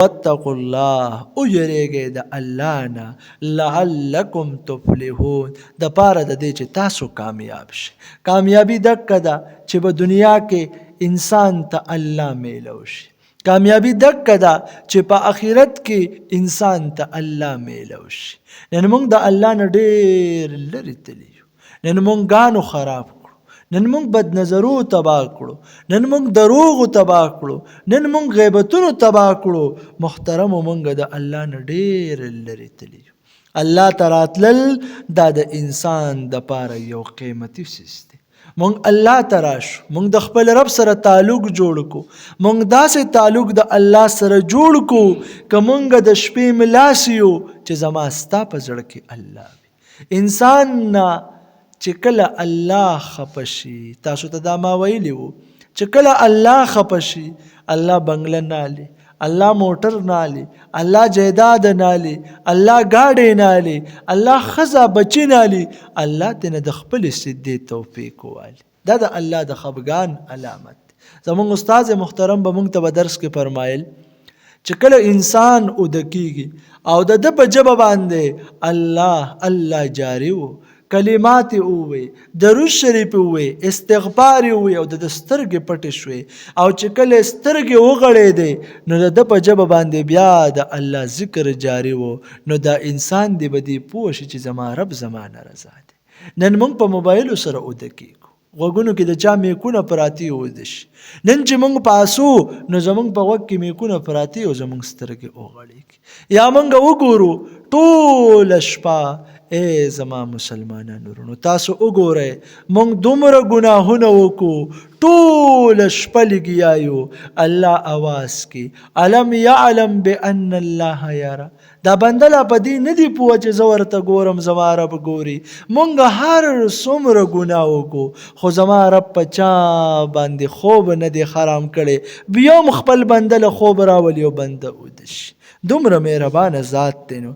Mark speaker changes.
Speaker 1: واتقوا الله او یریږئ د الله نه لعلکم تفلحون د پاره د دې چې تاسو کامیاب شئ. کامیابی دکه ده چې په دنیا کې انسان ته الله میلو شي. کامیابی دکه ده چې په آخرت کې انسان ته الله میلو شي. نن موږ د الله نه ډېر لرې تللي یو. نن موږ ګانو خراب کړو، نن موږ بد نظرو تباه کړو، نن موږ دروغو تباه کړو، نن موږ غیبتونو تباه کړو. محترمو موږ د الله نه ډېر لرې تللي یو. الله ته راتلل دا د انسان دپاره یو قیمتي څیز دی. مونږ الله ته راشو، مونږ د خپل رب سره تعلق جوړ کو، مونږ داسې تعلق د الله سره جوړ کو که مونږ د شپې ملاس یو چې زما ستا په زړه کې الله وي. انسان نه چې کله الله خفه شي، تاسو ته دا ما ویلي وو چې کله الله خفه شي الله بنگله نالي، الله موټر نالي، الله جیداد نالي، الله گاډي نالي، الله خزا بچی نالي، الله تنه د خپل سدي توفیق والی. دا د الله د خفګان علامت. زمونږ استاد محترم به مونږ ته درس کې فرمایل چې کله انسان ودکیږي او د په جبه باندې الله الله جاری وو، کلمات اووي، درود شریف اووي، استغفار اووي او د سترګې پټې شوي او چې کله سترګې وغړېدې نو د په ژبه باندې بیا د الله ذکر جاری وو. نو دا انسان دی به دې پوه شي چې زما رب زما نه رضا دی. نن موږ په موبایلو سره اوده کېږو، غوږونو کې د چا میکونه پراتی اوده شي. نن چې موږ پاسو نو زموږ په غوږ کې میکونه پراتی او زموږ سترګې وغړېږي. یا موږ وګورو ټوله شپه ای زما مسلمانانو ورونو تاسو وګورئ مونږ دومره ګناهونه وکړو، ټوله شپه لګیا یو. الله اواز کی الم یعلم بان الله یرا. دا بنده لا په دې نه دی پوه چې زه ورته ګورم زما رب ګوري. مونږ هر څومره ګناه وکړو خو زما رب په چا باندې خوب نه دی حرام کړی. بیا خپل بنده له خوب راولي او بنده وده شي. دومره مهربانه ذات دی. نو